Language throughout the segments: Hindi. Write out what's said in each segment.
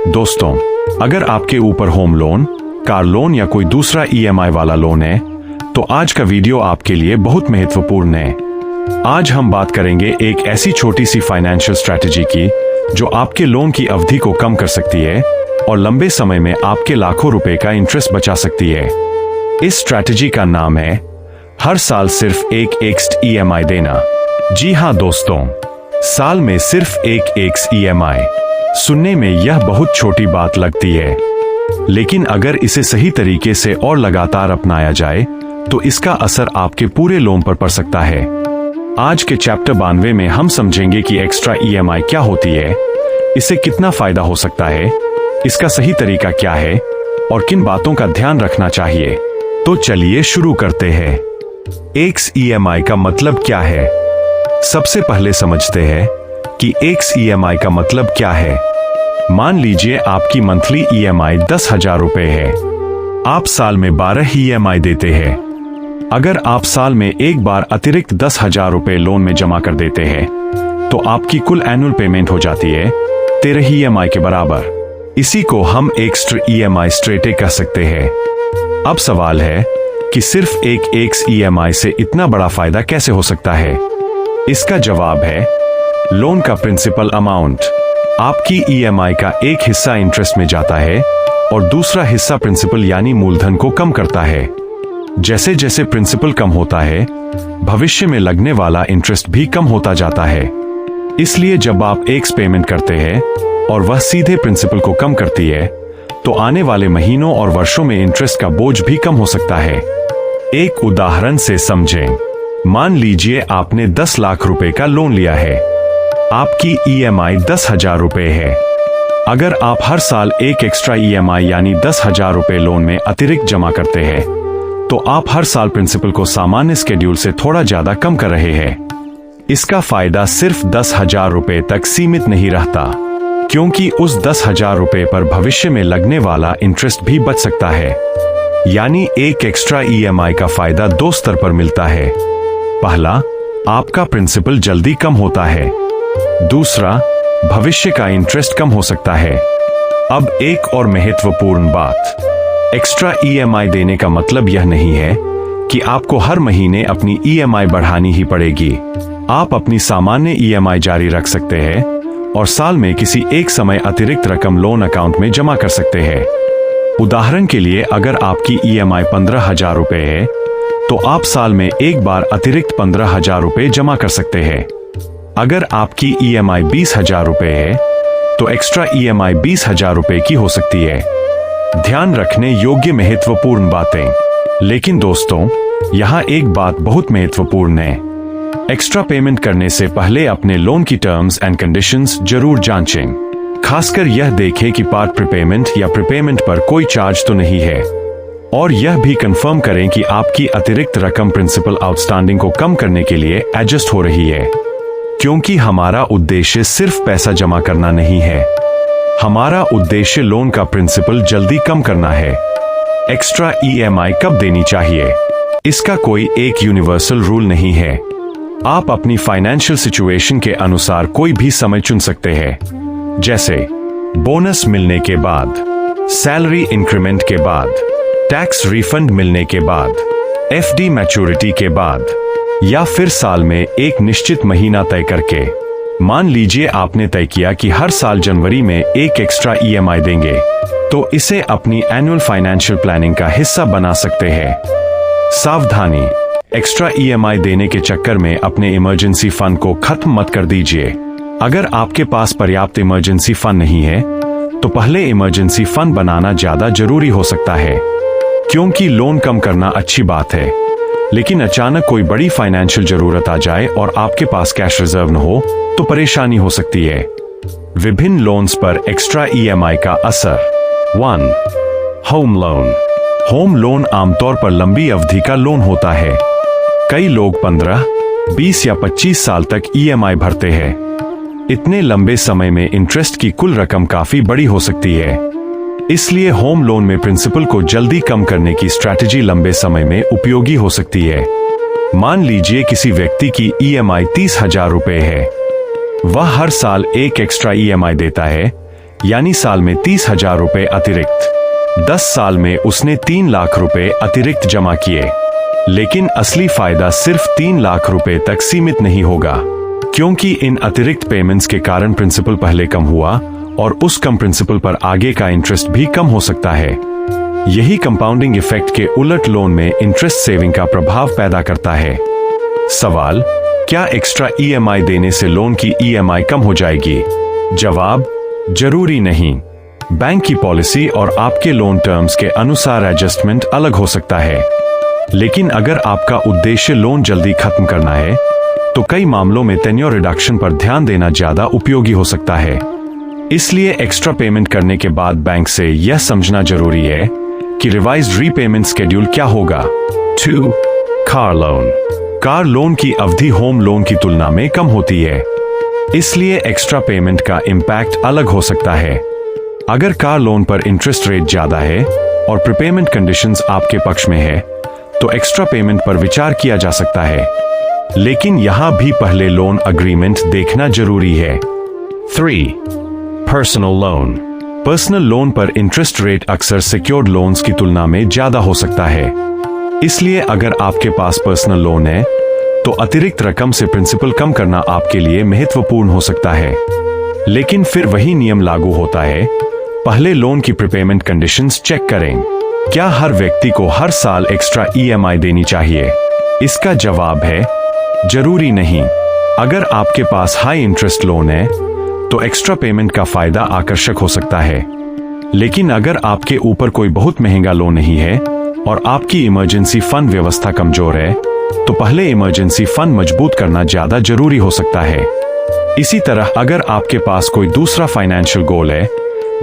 दोस्तों, अगर आपके ऊपर होम लोन, कार लोन या कोई दूसरा ईएमआई वाला लोन है, तो आज का वीडियो आपके लिए बहुत महत्वपूर्ण है। आज हम बात करेंगे एक ऐसी छोटी सी फाइनेंशियल स्ट्रैटेजी की जो आपके लोन की अवधि को कम कर सकती है और लंबे समय में आपके लाखों रुपए का इंटरेस्ट बचा सकती है। इस स्ट्रैटेजी का नाम है हर साल सिर्फ एक फिक्स्ड ईएमआई देना। जी हाँ दोस्तों, साल में सिर्फ एक फिक्स्ड ईएमआई। सुनने में यह बहुत छोटी बात लगती है, लेकिन अगर इसे सही तरीके से और लगातार अपनाया जाए तो इसका असर आपके पूरे लोन पर पड़ सकता है। आज के चैप्टर 92 में हम समझेंगे कि एक्स्ट्रा ईएमआई क्या होती है, इससे कितना फायदा हो सकता है, इसका सही तरीका क्या है और किन बातों का ध्यान रखना चाहिए। तो चलिए शुरू करते हैं। एक्स ईएमआई का मतलब क्या है? सबसे पहले समझते हैं कि एक्स ईएमआई का मतलब क्या है। मान लीजिए आपकी मंथली ईएमआई 10,000 रुपए है। आप साल में 12 ईएमआई देते हैं। अगर आप साल में एक बार अतिरिक्त 10,000 रुपए लोन में जमा कर देते हैं तो आपकी कुल एनुअल पेमेंट हो जाती है 13 ईएमआई के बराबर। इसी को हम एक्स्ट्रा ईएमआई स्ट्रेटे कह सकते हैं। अब सवाल है कि सिर्फ एक एक्स ईएमआई से इतना बड़ा फायदा कैसे हो सकता है? इसका जवाब है लोन का प्रिंसिपल अमाउंट। आपकी ईएमआई का एक हिस्सा इंटरेस्ट में जाता है और दूसरा हिस्सा प्रिंसिपल यानी मूलधन को कम करता है। जैसे जैसे प्रिंसिपल कम होता है, भविष्य में लगने वाला इंटरेस्ट भी कम होता जाता है। इसलिए जब आप एक पेमेंट करते हैं और वह सीधे प्रिंसिपल को कम करती है, तो आने वाले महीनों और वर्षों में इंटरेस्ट का बोझ भी कम हो सकता है। एक उदाहरण से समझें। मान लीजिए आपने 10 लाख रुपए का लोन लिया है। आपकी ईएमआई 10,000 रुपए है। अगर आप हर साल एक एक्स्ट्रा ईएमआई यानी 10,000 रुपए लोन में अतिरिक्त जमा करते हैं, तो आप हर साल प्रिंसिपल को सामान्य स्केड्यूल से थोड़ा ज्यादा कम कर रहे हैं। इसका फायदा सिर्फ 10,000 रुपए तक सीमित नहीं रहता, क्योंकि उस 10,000 रुपए पर भविष्य में लगने वाला इंटरेस्ट भी बच सकता है। यानी एक एक्स्ट्रा ईएमआई का फायदा 2 स्तर पर मिलता है। पहला, आपका प्रिंसिपल जल्दी कम होता है। दूसरा, भविष्य का इंटरेस्ट कम हो सकता है। अब एक और महत्वपूर्ण बात, एक्स्ट्रा ईएमआई देने का मतलब यह नहीं है कि आपको हर महीने अपनी ईएमआई बढ़ानी ही पड़ेगी। आप अपनी सामान्य ईएमआई जारी रख सकते हैं और साल में किसी एक समय अतिरिक्त रकम लोन अकाउंट में जमा कर सकते हैं। उदाहरण के लिए, अगर आपकी ईएमआई 15,000 रुपए है, तो आप साल में एक बार अतिरिक्त 15,000 रुपए जमा कर सकते हैं। अगर आपकी ईएमआई 20,000 रुपए है, तो एक्स्ट्रा ईएमआई 20,000 रुपए की हो सकती है। ध्यान रखने योग्य महत्वपूर्ण बातें। लेकिन दोस्तों, यहाँ एक बात बहुत महत्वपूर्ण है। एक्स्ट्रा पेमेंट करने से पहले अपने लोन की टर्म्स एंड कंडीशंस जरूर जांचें। खासकर यह देखें कि पार्ट प्रीपेमेंट या प्रीपेमेंट पर कोई चार्ज तो नहीं है, और यह भी कंफर्म करें कि आपकी अतिरिक्त रकम प्रिंसिपल आउटस्टैंडिंग को कम करने के लिए एडजस्ट हो रही है। क्योंकि हमारा उद्देश्य सिर्फ पैसा जमा करना नहीं है, हमारा उद्देश्य लोन का प्रिंसिपल जल्दी कम करना है। एक्स्ट्रा ईएमआई कब देनी चाहिए? इसका कोई एक यूनिवर्सल रूल नहीं है। आप अपनी फाइनेंशियल सिचुएशन के अनुसार कोई भी समय चुन सकते हैं, जैसे बोनस मिलने के बाद, सैलरी इंक्रीमेंट के बाद, टैक्स रिफंड मिलने के बाद, एफडी मैच्योरिटी के बाद, या फिर साल में एक निश्चित महीना तय करके। मान लीजिए आपने तय किया कि हर साल जनवरी में एक एक्स्ट्रा ईएमआई देंगे, तो इसे अपनी एनुअल फाइनेंशियल प्लानिंग का हिस्सा बना सकते हैं। सावधानी, एक्स्ट्रा ईएमआई देने के चक्कर में अपने इमरजेंसी फंड को खत्म मत कर दीजिए। अगर आपके पास पर्याप्त इमरजेंसी फंड नहीं है, तो पहले इमरजेंसी फंड बनाना ज्यादा जरूरी हो सकता है। क्योंकि लोन कम करना अच्छी बात है, लेकिन अचानक कोई बड़ी फाइनेंशियल जरूरत आ जाए और आपके पास कैश रिजर्व न हो, तो परेशानी हो सकती है। विभिन्न लोन्स पर एक्स्ट्रा ईएमआई का असर। 1. Home loan. होम लोन आमतौर पर लंबी अवधि का लोन होता है। कई लोग 15, 20 या 25 साल तक ईएमआई भरते हैं। इतने लंबे समय में इंटरेस्ट की कुल रकम काफी बड़ी हो सकती है। इसलिए होम लोन में प्रिंसिपल को जल्दी कम करने की स्ट्रैटेजी लंबे समय में उपयोगी हो सकती है। मान लीजिए किसी व्यक्ति की ईएमआई 30,000 रुपए है। वह हर साल एक एक्स्ट्रा ईएमआई देता है, यानी साल में 30,000 रुपए अतिरिक्त। 10 साल में उसने 3 लाख रुपए अतिरिक्त जमा किए। लेकिन असली फायदा सिर्फ 3 लाख रुपए तक सीमित नहीं होगा, क्योंकि इन अतिरिक्त पेमेंट्स के कारण प्रिंसिपल पहले कम हुआ और उस कम प्रिंसिपल पर आगे का इंटरेस्ट भी कम हो सकता है। यही कंपाउंडिंग इफेक्ट के उलट लोन में इंटरेस्ट सेविंग का प्रभाव पैदा करता है। सवाल, क्या एक्स्ट्रा ईएमआई देने से लोन की ईएमआई कम हो जाएगी? जवाब, जरूरी नहीं। बैंक की पॉलिसी और आपके लोन टर्म्स के अनुसार एडजस्टमेंट अलग हो सकता है। लेकिन अगर आपका उद्देश्य लोन जल्दी खत्म करना है, तो कई मामलों में टेन्योर रिडक्शन पर ध्यान देना ज्यादा उपयोगी हो सकता है। इसलिए एक्स्ट्रा पेमेंट करने के बाद बैंक से यह समझना जरूरी है कि रिवाइज्ड रीपेमेंट शेड्यूल क्या होगा। 2. Car loan. कार लोन की अवधि होम लोन की तुलना में कम होती है, इसलिए एक्स्ट्रा पेमेंट का इम्पैक्ट अलग हो सकता है। अगर कार लोन पर इंटरेस्ट रेट ज्यादा है और प्रीपेमेंट कंडीशंस आपके पक्ष में है, तो एक्स्ट्रा पेमेंट पर विचार किया जा सकता है। लेकिन यहां भी पहले लोन अग्रीमेंट देखना जरूरी है। 3. Personal loan. पर्सनल लोन पर इंटरेस्ट रेट अक्सर सिक्योर्ड लोन्स की तुलना में ज्यादा हो सकता है। इसलिए अगर आपके पास पर्सनल लोन है, तो अतिरिक्त रकम से प्रिंसिपल कम करना आपके लिए महत्वपूर्ण हो सकता है। लेकिन फिर वही नियम लागू होता है, पहले लोन की प्रीपेमेंट कंडीशंस चेक करें। क्या हर व्यक्ति को हर साल एक्स्ट्रा ईएमआई देनी चाहिए? इसका जवाब है, जरूरी नहीं। अगर आपके पास हाई इंटरेस्ट लोन है, तो एक्स्ट्रा पेमेंट का फायदा आकर्षक हो सकता है। लेकिन अगर आपके ऊपर कोई बहुत महंगा लोन नहीं है और आपकी इमरजेंसी फंड व्यवस्था कमजोर है, तो पहले इमरजेंसी फंड मजबूत करना ज्यादा जरूरी हो सकता है। इसी तरह अगर आपके पास कोई दूसरा फाइनेंशियल गोल है,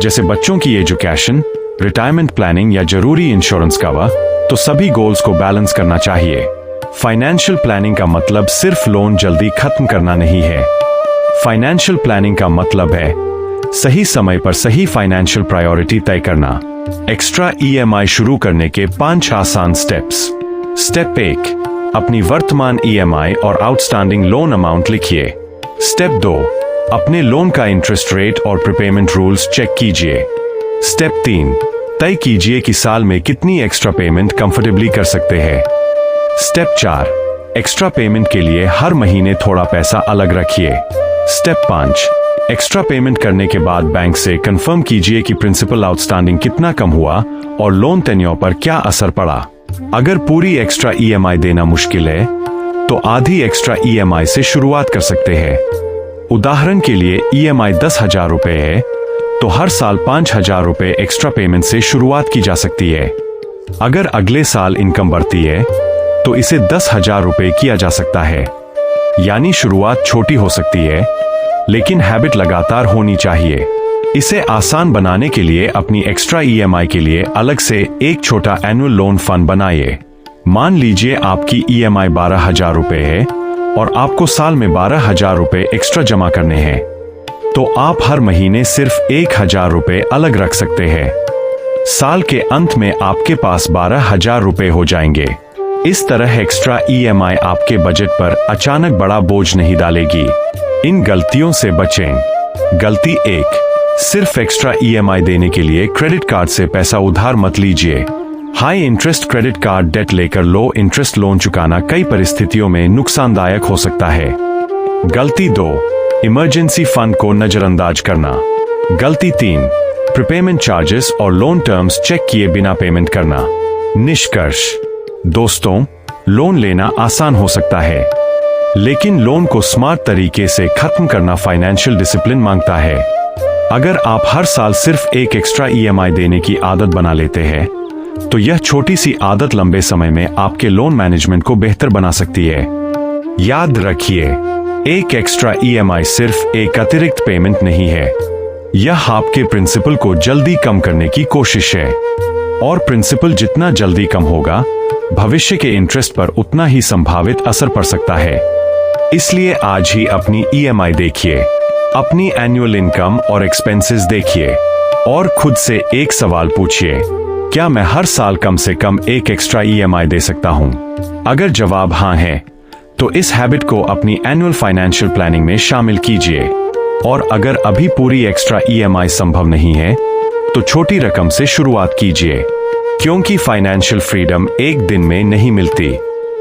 जैसे बच्चों की एजुकेशन, रिटायरमेंट प्लानिंग या जरूरी इंश्योरेंस कवर, तो सभी गोल्स को बैलेंस करना चाहिए। फाइनेंशियल प्लानिंग का मतलब सिर्फ लोन जल्दी खत्म करना नहीं है। फाइनेंशियल प्लानिंग का मतलब है सही समय पर सही फाइनेंशियल प्रायोरिटी तय करना। एक्स्ट्रा ईएमआई शुरू करने के 5 आसान स्टेप्स। स्टेप 1, अपनी वर्तमान ईएमआई और आउटस्टैंडिंग लोन अमाउंट लिखिए। स्टेप 2, अपने लोन का इंटरेस्ट रेट और प्रीपेमेंट रूल्स चेक कीजिए। स्टेप 3, तय कीजिए कि साल में कितनी एक्स्ट्रा पेमेंट कंफर्टेबली कर सकते हैं। स्टेप 4, एक्स्ट्रा पेमेंट के लिए हर महीने थोड़ा पैसा अलग रखिए। स्टेप 5, एक्स्ट्रा पेमेंट करने के बाद बैंक से कंफर्म कीजिए कि प्रिंसिपल आउटस्टैंडिंग कितना कम हुआ और लोन टेन्योर पर क्या असर पड़ा। अगर पूरी एक्स्ट्रा ईएमआई देना मुश्किल है, तो आधी एक्स्ट्रा ईएमआई से शुरुआत कर सकते हैं। उदाहरण के लिए ईएमआई 10,000 रुपए है, तो हर साल 5,000 रुपए एक्स्ट्रा पेमेंट से शुरुआत की जा सकती है। अगर अगले साल इनकम बढ़ती है, तो इसे 10,000 रुपए किया जा सकता है। यानी शुरुआत छोटी हो सकती है, लेकिन हैबिट लगातार होनी चाहिए। इसे आसान बनाने के लिए अपनी एक्स्ट्रा ईएमआई के लिए अलग से एक छोटा एनुअल लोन फंड बनाइए। मान लीजिए आपकी ईएमआई 12,000 रुपए है और आपको साल में 12,000 रुपए एक्स्ट्रा जमा करने हैं, तो आप हर महीने सिर्फ 1,000 रुपए अलग रख सकते हैं। साल के अंत में आपके पास 12,000 रुपए हो जाएंगे। इस तरह एक्स्ट्रा ईएमआई आपके बजट पर अचानक बड़ा बोझ नहीं डालेगी। इन गलतियों से बचें। गलती 1, सिर्फ एक्स्ट्रा ईएमआई देने के लिए क्रेडिट कार्ड से पैसा उधार मत लीजिए। High interest credit card debt लेकर लो इंटरेस्ट लोन चुकाना कई परिस्थितियों में नुकसानदायक हो सकता है। गलती 2, इमरजेंसी फंड को नजरअंदाज करना। गलती 3, प्रीपेमेंट चार्जेस और लोन टर्म्स चेक किए बिना पेमेंट करना। निष्कर्ष, दोस्तों, लोन लेना आसान हो सकता है, लेकिन लोन को स्मार्ट तरीके से खत्म करना फाइनेंशियल डिसिप्लिन मांगता है। अगर आप हर साल सिर्फ एक एक्स्ट्रा ईएमआई देने की आदत बना लेते हैं, तो यह छोटी सी आदत लंबे समय में आपके लोन मैनेजमेंट को बेहतर बना सकती है। याद रखिए, एक एक्स्ट्रा ईएमआई सिर्फ एक अतिरिक्त पेमेंट नहीं है, यह आपके प्रिंसिपल को जल्दी कम करने की कोशिश है। और प्रिंसिपल जितना जल्दी कम होगा, भविष्य के इंटरेस्ट पर उतना ही संभावित असर पड़ सकता है। इसलिए आज ही अपनी ईएमआई देखिए, अपनी एनुअल इनकम और एक्सपेंसेस देखिए और खुद से एक सवाल पूछिए, क्या मैं हर साल कम से कम एक एक्स्ट्रा ईएमआई दे सकता हूं? अगर जवाब हां है, तो इस हैबिट को अपनी एनुअल फाइनेंशियल प्लानिंग में शामिल कीजिए। और अगर अभी पूरी एक्स्ट्रा ईएमआई संभव नहीं है तो छोटी रकम से शुरुआत कीजिए, क्योंकि फाइनेंशियल फ्रीडम एक दिन में नहीं मिलती।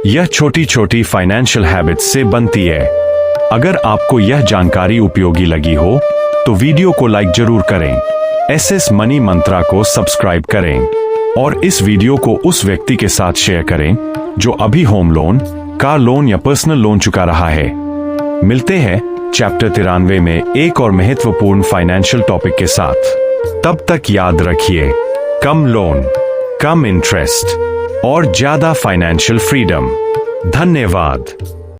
यह छोटी छोटी फाइनेंशियल हैबिट्स से बनती है। अगर आपको यह जानकारी उपयोगी लगी हो तो वीडियो को लाइक जरूर करें, एसएस मनी मंत्रा को सब्सक्राइब करें और इस वीडियो को उस व्यक्ति के साथ शेयर करें जो अभी होम लोन, कार लोन या पर्सनल लोन चुका रहा है। मिलते हैं चैप्टर 93 में एक और महत्वपूर्ण फाइनेंशियल टॉपिक के साथ। तब तक याद रखिए, कम लोन, कम इंटरेस्ट और ज्यादा फाइनेंशियल फ्रीडम। धन्यवाद।